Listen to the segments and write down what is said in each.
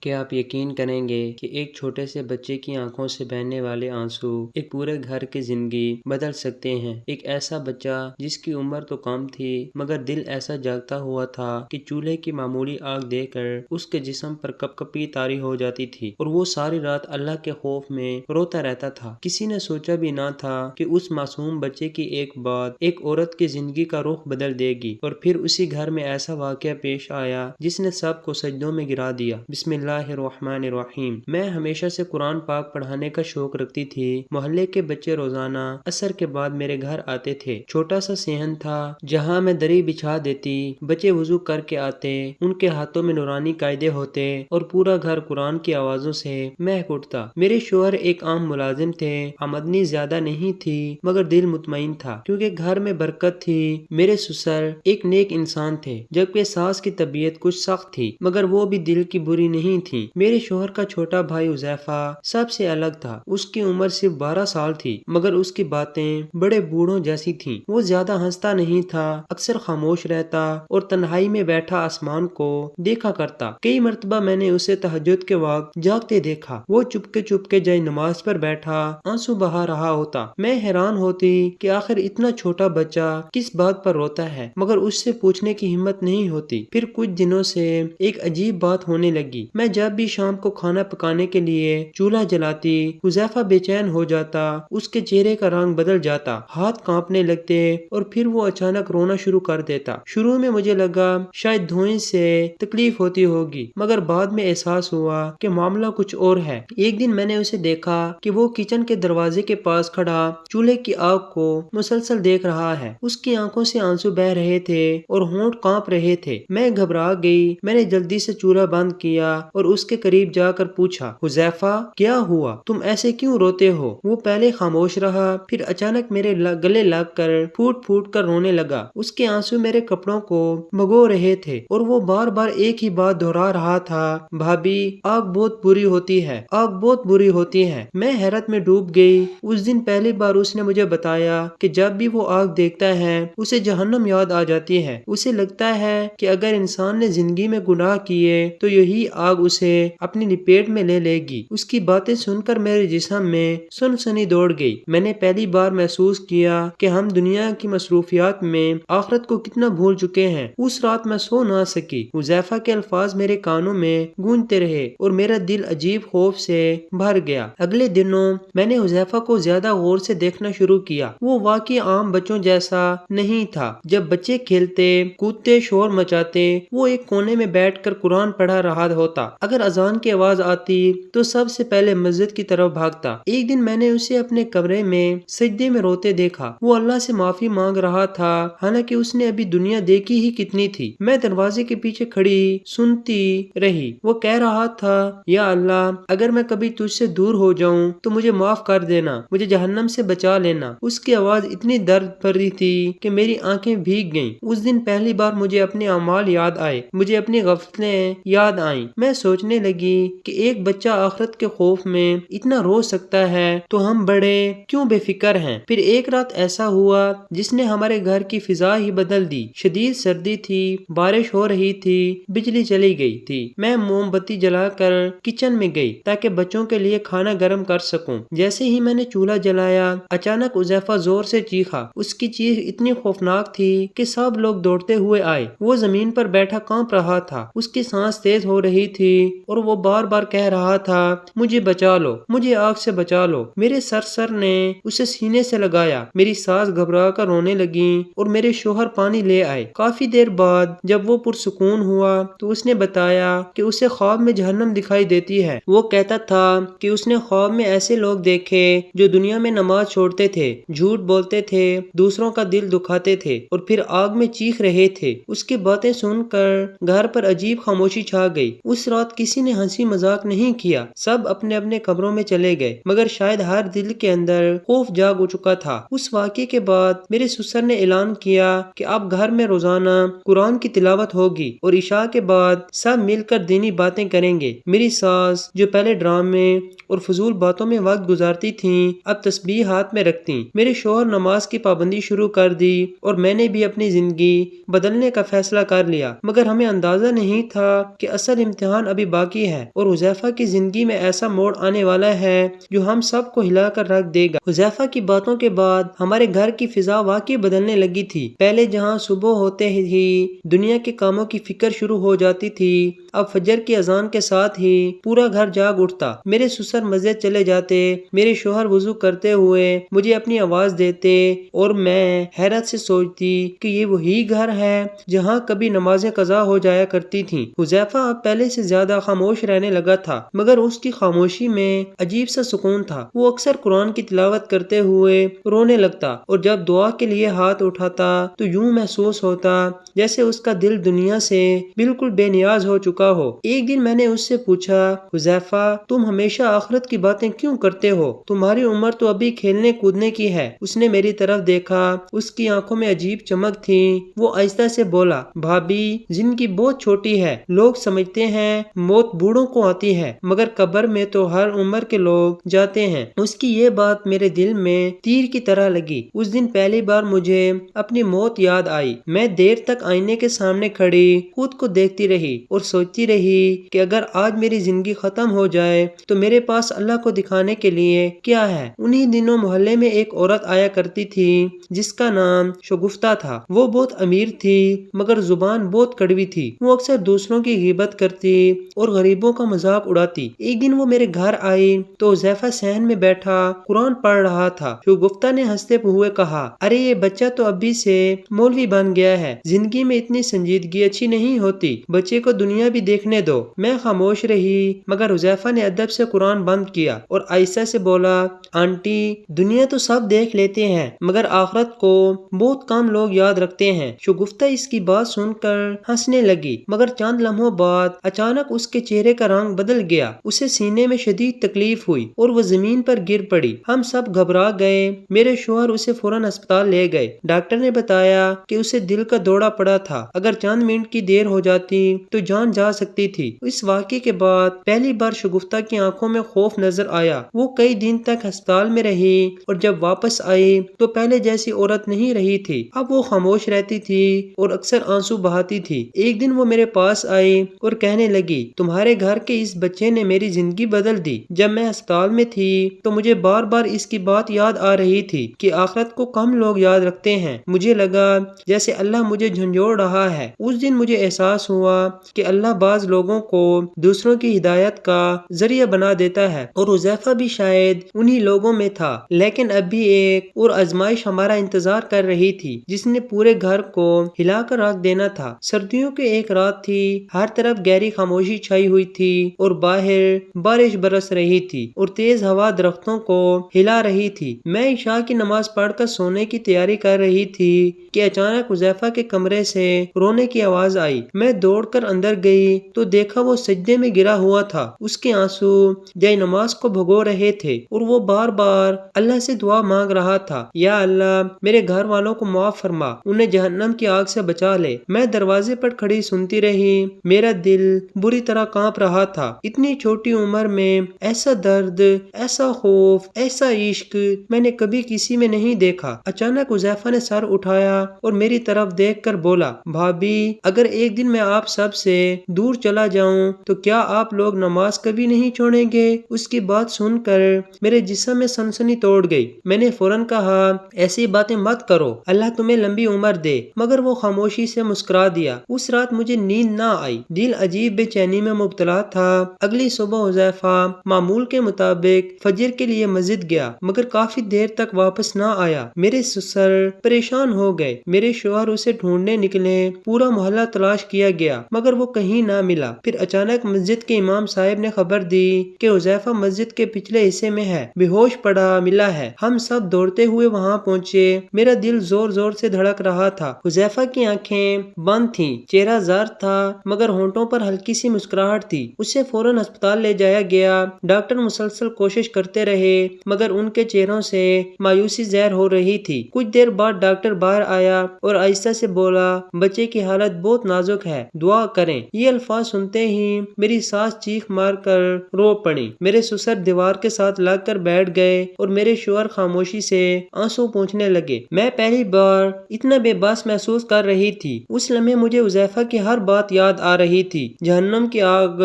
کیا آپ یقین کریں گے کہ ایک چھوٹے سے بچے کی آنکھوں سے بہنے والے آنسو ایک پورے گھر کی زندگی بدل سکتے ہیں؟ ایک ایسا بچہ جس کی عمر تو کم تھی مگر دل ایسا جاگتا ہوا تھا کہ چولہے کی معمولی آگ دیکھ کر اس کے جسم پر کپ کپی طاری ہو جاتی تھی اور وہ ساری رات اللہ کے خوف میں روتا رہتا تھا۔ کسی نے سوچا بھی نہ تھا کہ اس معصوم بچے کی ایک بات ایک عورت کی زندگی کا رخ بدل دے گی، اور پھر اسی گھر میں ایسا واقعہ پیش آیا جس نے سب کو سجدوں میں گرا دیا۔ بسم اللہ الرحمن الرحیم۔ میں ہمیشہ سے قرآن پاک پڑھانے کا شوق رکھتی تھی۔ محلے کے بچے روزانہ عصر کے بعد میرے گھر آتے تھے۔ چھوٹا سا صحن تھا جہاں میں دری بچھا دیتی، بچے وضو کر کے آتے، ان کے ہاتھوں میں نورانی قاعدے ہوتے اور پورا گھر قرآن کی آوازوں سے مہک اٹھتا۔ میرے شوہر ایک عام ملازم تھے، آمدنی زیادہ نہیں تھی مگر دل مطمئن تھا کیونکہ گھر میں برکت تھی۔ میرے سسر ایک نیک انسان تھے جبکہ ساس کی طبیعت کچھ سخت تھی مگر وہ بھی دل کی بری نہیں تھی۔ میرے شوہر کا چھوٹا بھائی حذیفہ سب سے الگ تھا۔ اس کی عمر صرف 12 سال تھی مگر اس کی باتیں بڑے بوڑھوں جیسی تھیں۔ وہ زیادہ ہنستا نہیں تھا، اکثر خاموش رہتا اور تنہائی میں بیٹھا آسمان کو دیکھا کرتا۔ کئی مرتبہ میں نے اسے تہجد کے وقت جاگتے دیکھا۔ وہ چپکے جائے نماز پر بیٹھا آنسو بہا رہا ہوتا۔ میں حیران ہوتی کہ آخر اتنا چھوٹا بچہ کس بات پر روتا ہے مگر اس سے پوچھنے کی ہمت نہیں ہوتی۔ پھر کچھ دنوں سے ایک عجیب بات ہونے لگی۔ میں جب بھی شام کو کھانا پکانے کے لیے چولہا جلاتی، حذیفہ بے چین ہو جاتا، اس کے چہرے کا رنگ بدل جاتا، ہاتھ کانپنے لگتے اور پھر وہ اچانک رونا شروع کر دیتا۔ شروع میں مجھے لگا شاید دھویں سے تکلیف ہوتی ہوگی مگر بعد میں احساس ہوا کہ معاملہ کچھ اور ہے۔ ایک دن میں نے اسے دیکھا کہ وہ کچن کے دروازے کے پاس کھڑا چولہے کی آگ کو مسلسل دیکھ رہا ہے۔ اس کی آنکھوں سے آنسو بہہ رہے تھے اور ہونٹ کانپ رہے تھے۔ میں گھبرا گئی۔ میں نے جلدی سے چولہا بند کیا اور اس کے قریب جا کر پوچھا، حذیفہ کیا ہوا؟ تم ایسے کیوں روتے ہو؟ وہ پہلے خاموش رہا پھر اچانک میرے گلے لگ کر پھوٹ پھوٹ کر رونے لگا۔ اس کے آنسو میرے کپڑوں کو بھگو رہے تھے اور وہ بار بار ایک ہی بات دہرا رہا تھا، بھابی آگ بہت بری ہوتی ہے، آگ بہت بری ہوتی ہے۔ میں حیرت میں ڈوب گئی۔ اس دن پہلی بار اس نے مجھے بتایا کہ جب بھی وہ آگ دیکھتا ہے اسے جہنم یاد آ جاتی ہے۔ اسے لگتا ہے کہ اگر انسان نے زندگی میں گناہ کیے تو یہی آگ اسے اپنی لپیٹ میں لے گی۔ اس کی باتیں سن کر میرے جسم میں سنسنی دوڑ گئی۔ میں نے پہلی بار محسوس کیا کہ ہم دنیا کی مصروفیات میں آخرت کو کتنا بھول چکے ہیں۔ اس رات میں سو نہ سکی۔ حذیفہ کے الفاظ میرے کانوں میں گونجتے رہے اور میرا دل عجیب خوف سے بھر گیا۔ اگلے دنوں میں نے حذیفہ کو زیادہ غور سے دیکھنا شروع کیا۔ وہ واقعی عام بچوں جیسا نہیں تھا۔ جب بچے کھیلتے، کودتے، شور مچاتے، وہ ایک کونے میں بیٹھ کر قرآن پڑھا رہا ہوتا۔ اگر اذان کی آواز آتی تو سب سے پہلے مسجد کی طرف بھاگتا۔ ایک دن میں نے اسے اپنے کمرے میں سجدے میں روتے دیکھا۔ وہ اللہ سے معافی مانگ رہا تھا حالانکہ اس نے ابھی دنیا دیکھی ہی کتنی تھی۔ میں دروازے کے پیچھے کھڑی سنتی رہی۔ وہ کہہ رہا تھا، یا اللہ اگر میں کبھی تجھ سے دور ہو جاؤں تو مجھے معاف کر دینا، مجھے جہنم سے بچا لینا۔ اس کی آواز اتنی درد بھری تھی کہ میری آنکھیں بھیگ گئیں۔ اس دن پہلی بار مجھے اپنے اعمال یاد آئے، مجھے اپنی غفلتیں یاد آئیں۔ میں سوچنے لگی کہ ایک بچہ آخرت کے خوف میں اتنا رو سکتا ہے تو ہم بڑے کیوں بے فکر ہیں۔ پھر ایک رات ایسا ہوا جس نے ہمارے گھر کی فضا ہی بدل دی۔ شدید سردی تھی، بارش ہو رہی تھی، بجلی چلی گئی تھی۔ میں موم بتی جلا کر کچن میں گئی تاکہ بچوں کے لیے کھانا گرم کر سکوں۔ جیسے ہی میں نے چولہا جلایا اچانک حذیفہ زور سے چیخا۔ اس کی چیخ اتنی خوفناک تھی کہ سب لوگ دوڑتے ہوئے آئے۔ وہ زمین پر بیٹھا کانپ رہا تھا، اس کی سانس تیز ہو رہی تھی اور وہ بار بار کہہ رہا تھا، مجھے بچا لو، مجھے آگ سے بچا لو۔ میرے سر نے اسے سینے سے لگایا۔ میری ساس گھبرا کر رونے لگی اور میرے شوہر پانی لے آئے۔ کافی دیر بعد جب وہ پرسکون ہوا تو اس نے بتایا کہ اسے خواب میں جہنم دکھائی دیتی ہے۔ وہ کہتا تھا کہ اس نے خواب میں ایسے لوگ دیکھے جو دنیا میں نماز چھوڑتے تھے، جھوٹ بولتے تھے، دوسروں کا دل دکھاتے تھے اور پھر آگ میں چیخ رہے تھے۔ اس کی باتیں سن کر گھر پر عجیب خاموشی چھا گئی۔ اس رات کسی نے ہنسی مذاق نہیں کیا، سب اپنے اپنے کمروں میں چلے گئے مگر شاید ہر دل کے اندر خوف جاگ چکا تھا۔ اس واقعے کے بعد میرے سسر نے اعلان کیا کہ اب گھر میں روزانہ قرآن کی تلاوت ہوگی اور عشاء کے بعد سب مل کر دینی باتیں کریں گے۔ میری ساس جو پہلے ڈرامے اور فضول باتوں میں وقت گزارتی تھیں اب تسبیح ہاتھ میں رکھتی۔ میرے شوہر نماز کی پابندی شروع کر دی اور میں نے بھی اپنی زندگی بدلنے کا فیصلہ کر لیا، مگر ہمیں اندازہ نہیں تھا کہ اصل امتحان ابھی باقی ہے اور حذیفہ کی زندگی میں ایسا موڑ آنے والا ہے جو ہم سب کو ہلا کر رکھ دے گا۔ حذیفہ کی باتوں کے بعد ہمارے گھر کی فضا واقعی بدلنے لگی تھی۔ پہلے جہاں صبح ہوتے ہی دنیا کے کاموں کی فکر شروع ہو جاتی تھی، اب فجر کی اذان کے ساتھ ہی پورا گھر جاگ اٹھتا۔ میرے سسر مسجد چلے جاتے، میرے شوہر وضو کرتے ہوئے مجھے اپنی آواز دیتے اور میں حیرت سے سوچتی کہ یہ وہی گھر ہے جہاں کبھی نمازیں قضا ہو جایا کرتی تھیں۔ حذیفہ اب پہلے سے زیادہ خاموش رہنے لگا تھا، مگر اس کی خاموشی میں عجیب سا سکون تھا۔ وہ اکثر قرآن کی تلاوت کرتے ہوئے رونے لگتا اور جب دعا کے لیے ہاتھ اٹھاتا تو یوں محسوس ہوتا جیسے اس کا دل دنیا سے بالکل بے نیاز ہو چکا ہو۔ ایک دن میں نے اس سے پوچھا، حذیفہ تم ہمیشہ آخرت کی باتیں کیوں کرتے ہو؟ تمہاری عمر تو ابھی کھیلنے کودنے کی ہے۔ اس نے میری طرف دیکھا، اس کی آنکھوں میں عجیب چمک تھی۔ وہ آہستہ سے بولا، بھابی زندگی بہت چھوٹی ہے، لوگ سمجھتے ہیں موت بوڑھوں کو آتی ہے، مگر قبر میں تو ہر عمر کے لوگ جاتے ہیں۔ اس کی یہ بات میرے دل میں تیر کی طرح لگی۔ اس دن پہلی بار مجھے اپنی موت یاد آئی۔ میں دیر تک آئینے کے سامنے کھڑی خود کو دیکھتی رہی اور سوچتی رہی کہ اگر آج میری زندگی ختم ہو جائے تو میرے پاس اللہ کو دکھانے کے لیے کیا ہے؟ انہی دنوں محلے میں ایک عورت آیا کرتی تھی جس کا نام شگفتہ تھا۔ وہ بہت امیر تھی مگر زبان بہت کڑوی تھی۔ وہ اکثر دوسروں کی غیبت کرتی اور غریبوں کا مذاق اڑاتی۔ ایک دن وہ میرے گھر آئی تو حذیفہ صحن میں بیٹھا قرآن پڑھ رہا تھا۔ شگفتہ نے ہنستے ہوئے کہا، ارے یہ بچہ تو ابھی سے مولوی بن گیا ہے، زندگی میں اتنی سنجیدگی اچھی نہیں ہوتی، بچے کو دنیا بھی دیکھنے دو۔ میں خاموش رہی مگر حذیفہ نے ادب سے قرآن بند کیا اور آہستہ سے بولا، آنٹی دنیا تو سب دیکھ لیتے ہیں مگر آخرت کو بہت کم لوگ یاد رکھتے ہیں۔ شگفتہ اس کی بات سن کر ہنسنے لگی مگر چند لمحوں بعد اچانک اس کے چہرے کا رنگ بدل گیا۔ اسے سینے میں شدید تکلیف ہوئی اور وہ زمین پر گر پڑی۔ ہم سب گھبرا گئے۔ میرے شوہر اسے فوراً ہسپتال لے گئے۔ ڈاکٹر نے بتایا کہ اسے دل کا دورہ پڑا تھا، اگر چند منٹ کی دیر ہو جاتی تو جان جا سکتی تھی۔ اس واقعے کے بعد پہلی بار شگفتہ کی آنکھوں میں خوف نظر آیا۔ وہ کئی دن تک ہسپتال میں رہی اور جب واپس آئی تو پہلے جیسی عورت نہیں رہی تھی۔ اب وہ خاموش رہتی تھی اور اکثر آنسو بہاتی تھی۔ ایک دن وہ میرے پاس آئی اور کہنے لگی، تمہارے گھر کے اس بچے نے میری زندگی بدل دی۔ جب میں ہسپتال میں تھی تو مجھے بار بار اس کی بات یاد آ رہی تھی کہ آخرت کو کم لوگ یاد رکھتے ہیں۔ مجھے لگا جیسے اللہ مجھے جھنجھوڑ رہا ہے۔ اس دن مجھے احساس ہوا کہ اللہ بعض لوگوں کو دوسروں کی ہدایت کا ذریعہ بنا دیتا ہے اور حذیفہ بھی شاید انہی لوگوں میں تھا۔ لیکن اب بھی ایک اور آزمائش ہمارا انتظار کر رہی تھی جس نے پورے گھر کو ہلا کر رکھ دینا تھا۔ سردیوں کی ایک رات تھی، ہر طرف گہری خاموشی چھائی ہوئی تھی اور باہر بارش برس رہی تھی اور تیز ہوا درختوں کو ہلا رہی تھی۔ میں عشاء کی نماز پڑھ کر سونے کی تیاری کر رہی تھی کہ اچانک حذیفہ کے کمرے سے رونے کی آواز آئی۔ میں دوڑ کر اندر گئی تو دیکھا وہ سجدے میں گرا ہوا تھا۔ اس کے آنسو جائے نماز کو بھگو رہے تھے اور وہ بار بار اللہ سے دعا مانگ رہا تھا، یا اللہ میرے گھر والوں کو معاف فرما، انہیں جہنم کی آگ سے بچا لے۔ میں دروازے پر کھڑی سنتی رہی، میرا دل بری طرح کانپ رہا تھا۔ اتنی چھوٹی عمر میں ایسا درد، ایسا خوف، ایسا عشق میں نے کبھی کسی میں نہیں دیکھا۔ اچانک حذیفہ نے سر اٹھایا اور میری طرف دیکھ کر بولا، بھابی اگر ایک دن میں آپ سب سے دور چلا جاؤں تو کیا آپ لوگ نماز کبھی نہیں چھوڑیں گے؟ اس کی بات سن کر میرے جسم میں سنسنی توڑ گئی۔ میں نے فوراً کہا، ایسی باتیں مت کرو، اللہ تمہیں لمبی عمر دے، مگر وہ خاموشی سے مسکرا دیا۔ اس رات مجھے نیند نہ آئی، دل عجیب بے چینی میں مبتلا تھا۔ اگلی صبح حذیفہ معمول کے مطابق فجر کے لیے مسجد گیا مگر کافی دیر تک واپس نہ آیا۔ میرے سسر پریشان ہو گئے۔ میرے شوہر اسے ڈھونڈنے نکلے، پورا محلہ تلاش کیا گیا مگر وہ کہیں نہ ملا۔ پھر اچانک مسجد کے امام صاحب نے خبر دی کہ حذیفہ مسجد کے پچھلے حصے میں ہے، بے ہوش پڑا ملا ہے۔ ہم سب دوڑتے ہوئے وہاں پہنچے۔ میرا دل زور زور سے دھڑک رہا تھا۔ حذیفہ کی آنکھیں بند تھیں، چہرہ زرد تھا مگر ہونٹوں پر ہلکی سی مسکراہٹ تھی۔ اسے فوراً ہسپتال لے جایا گیا۔ ڈاکٹر مسلسل کوشش کرتے رہے مگر ان کے چہروں سے مایوسی ظاہر ہو رہی تھی۔ کچھ دیر بعد ڈاکٹر باہر آیا اور آہستہ سے بولا، بچے کی حالت بہت نازک ہے، دعا کریں۔ یہ الفاظ سنتے ہی میری ساس چیخ مار کر رو پڑی۔ میرے سسر دیوار کے ساتھ لگ کر بیٹھ گئے اور میرے شوہر خاموشی سے آنسو پونچھنے لگے۔ میں پہلی بار اتنا بے بس محسوس کر رہی تھی۔ اس لمحے مجھے حذیفہ کی ہر بات یاد آ رہی تھی، جہنم جہنم کی آگ،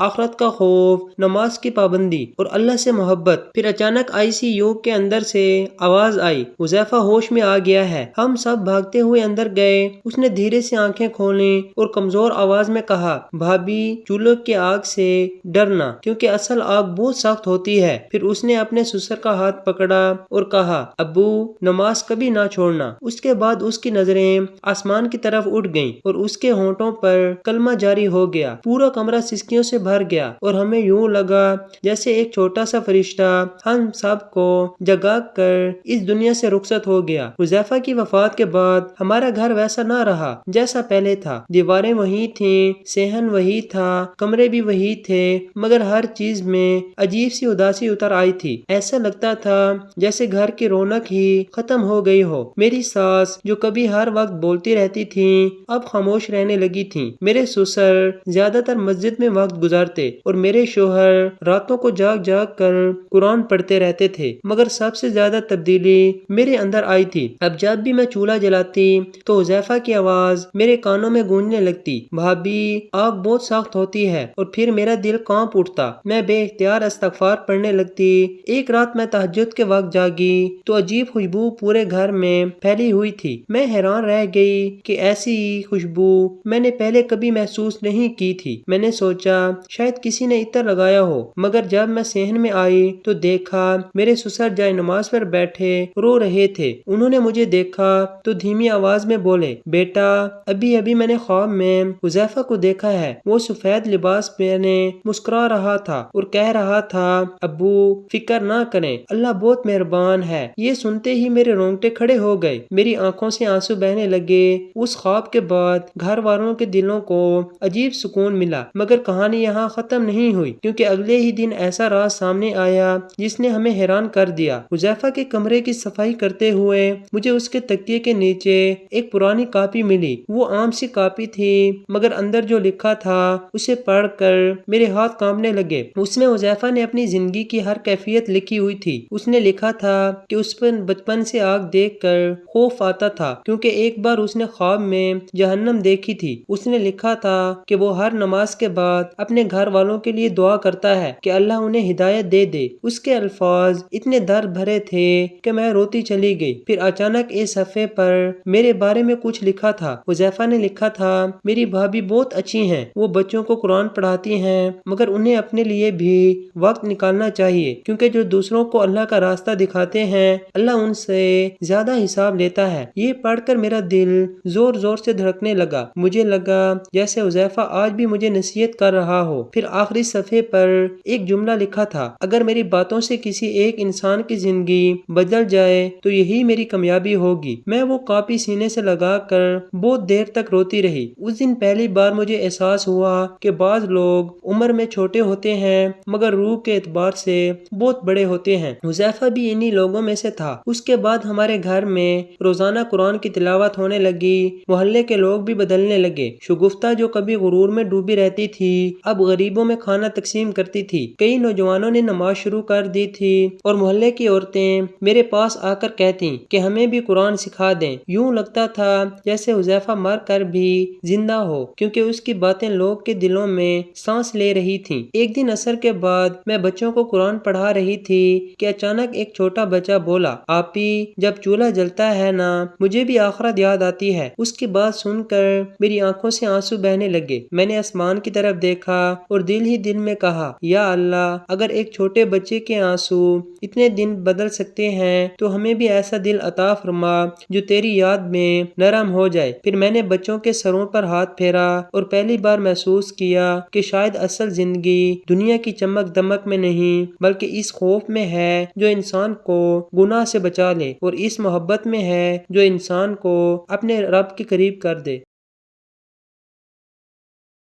آخرت کا خوف، نماز کی پابندی اور اللہ سے محبت۔ پھر اچانک ICU کے اندر سے آواز آئی، حذیفہ ہوش میں آ گیا ہے۔ ہم سب بھاگتے ہوئے اندر گئے۔ اس نے دھیرے سے آنکھیں کھولیں اور کمزور آواز میں کہا، بھابھی چولہے کی آگ سے ڈرنا، کیونکہ اصل آگ بہت سخت ہوتی ہے۔ پھر اس نے اپنے سسر کا ہاتھ پکڑا اور کہا، ابو نماز کبھی نہ چھوڑنا۔ اس کے بعد اس کی نظریں آسمان کی طرف اٹھ گئیں اور اس کے ہونٹوں پر کلمہ جاری ہو گیا۔ پورا کمرہ سسکیوں سے بھر گیا اور ہمیں یوں لگا جیسے ایک چھوٹا سا فرشتہ ہم سب کو جگا کر اس دنیا سے رخصت ہو گیا۔ حذیفہ کی وفات کے بعد ہمارا گھر ویسا نہ رہا جیسا پہلے تھا۔ دیواریں وہی تھیں، صحن وہی تھا، کمرے بھی وہی تھے، مگر ہر چیز میں عجیب سی اداسی اتر آئی تھی۔ ایسا لگتا تھا جیسے گھر کی رونق ہی ختم ہو گئی ہو۔ میری ساس جو کبھی ہر وقت بولتی رہتی تھیں اب خاموش رہنے لگی تھیں۔ میرے سسر زیادہ تر مسجد میں وقت گزارتے اور میرے شوہر راتوں کو جاگ جاگ کر قرآن پڑھتے رہتے تھے، مگر سب سے زیادہ تبدیلی میرے اندر آئی تھی۔ اب جب بھی میں چولہا جلاتی تو حذیفہ کی آواز میرے کانوں میں گونجنے لگتی، بھابھی آگ بہت سخت ہوتی ہے، اور پھر میرا دل کانپ اٹھتا۔ میں بے اختیار استغفار پڑھنے لگتی۔ ایک رات میں تہجد کے وقت جاگی تو عجیب خوشبو پورے گھر میں پھیلی ہوئی تھی۔ میں حیران رہ گئی کہ ایسی خوشبو میں نے پہلے کبھی محسوس نہیں کی تھی۔ میں نے سوچا شاید کسی نے عطر لگایا ہو، مگر جب میں صحن میں آئی تو دیکھا میرے سسر جائے نماز پر بیٹھے رو رہے تھے۔ انہوں نے مجھے دیکھا تو دھیمی آواز میں بولے، بیٹا ابھی ابھی میں نے خواب میں حذیفہ کو دیکھا ہے، وہ سفید لباس پہنے مسکرا رہا تھا اور کہہ رہا تھا، ابو فکر نہ کریں، اللہ بہت مہربان ہے۔ یہ سنتے ہی میرے رونگٹے کھڑے ہو گئے، میری آنکھوں سے آنسو بہنے لگے۔ اس خواب کے بعد گھر والوں کے دلوں کو عجیب سکون ملا، مگر کہانی یہاں ختم نہیں ہوئی، کیونکہ اگلے ہی دن ایسا راز سامنے آیا جس نے ہمیں حیران کر دیا۔ حذیفہ کے کمرے کی صفائی کرتے ہوئے مجھے اس کے تکیے کے نیچے ایک پرانی کاپی ملی۔ وہ عام سی کاپی تھی، مگر اندر جو لکھا تھا اسے پڑھ کر میرے ہاتھ کانپنے لگے۔ اس میں حذیفہ نے اپنی زندگی کی ہر کیفیت لکھی ہوئی تھی۔ اس نے لکھا تھا کہ اس پر بچپن سے آگ دیکھ کر خوف آتا تھا، کیونکہ ایک بار اس نے خواب میں جہنم دیکھی تھی۔ اس نے لکھا تھا کہ وہ ہر نماز کے بعد اپنے گھر والوں کے لیے دعا کرتا ہے کہ اللہ انہیں ہدایت دے دے۔ اس کے الفاظ اتنے درد بھرے تھے کہ میں روتی چلی گئی۔ پھر اچانک اس صفحے پر میرے بارے میں کچھ لکھا تھا۔ حذیفہ نے لکھا تھا، میری بھابھی بہت اچھی ہیں، وہ بچوں کو قرآن پڑھاتی ہیں، مگر انہیں اپنے لیے بھی وقت نکالنا چاہیے، کیونکہ جو دوسروں کو اللہ کا راستہ دکھاتے ہیں اللہ ان سے زیادہ حساب لیتا ہے۔ یہ پڑھ کر میرا دل زور زور سے دھڑکنے لگا۔ مجھے لگا جیسے حذیفہ آج بھی مجھے نصیحت کر رہا ہو۔ پھر آخری صفحے پر ایک جملہ لکھا تھا، اگر میری باتوں سے کسی ایک انسان کی زندگی بدل جائے تو یہی میری کامیابی ہوگی۔ میں وہ کاپی سینے سے لگا کر بہت دیر تک روتی رہی۔ اس دن پہلی بار مجھے احساس ہوا کہ بعض لوگ عمر میں چھوٹے ہوتے ہیں مگر روح کے اعتبار سے بہت بڑے ہوتے ہیں۔ حذیفہ بھی انہی لوگوں میں سے تھا۔ اس کے بعد ہمارے گھر میں روزانہ قرآن کی تلاوت ہونے لگی، محلے کے لوگ بھی بدلنے لگے۔ شگفتہ جو کبھی غرور میں ڈوبی رہتی تھی اب غریبوں میں کھانا تقسیم کرتی تھی۔ کئی نوجوانوں نے نماز شروع کر دی تھی اور محلے کی عورتیں میرے پاس آ کر کہتی کہ ہمیں بھی قرآن سکھا دیں۔ یوں لگتا تھا جیسے حذیفہ مر کر بھی زندہ ہو، کیونکہ اس کی باتیں لوگ کے دلوں میں سانس لے رہی تھیں۔ ایک دن عصر کے بعد میں بچوں کو قرآن پڑھا رہی تھی کہ اچانک ایک چھوٹا بچہ بولا، آپی جب چولہا جلتا ہے نا مجھے بھی آخرت یاد آتی ہے۔ اس کی بات سن کر میری آنکھوں سے آنسو بہنے لگے۔ میں نے آسمان کی طرف دیکھا اور دل ہی دل میں کہا، یا اللہ اگر ایک چھوٹے بچے کے آنسو اتنے دن بدل سکتے ہیں تو ہمیں بھی ایسا دل عطا فرما جو تیری یاد میں نرم ہو جائے۔ پھر میں نے بچوں کے سروں پر ہاتھ پھیرا اور پہلی بار محسوس کیا کہ شاید اصل زندگی دنیا کی چمک دمک میں نہیں بلکہ اس خوف میں ہے جو انسان کو گناہ سے بچا لے، اور اس محبت میں ہے جو انسان کو اپنے رب کے قریب کر دے۔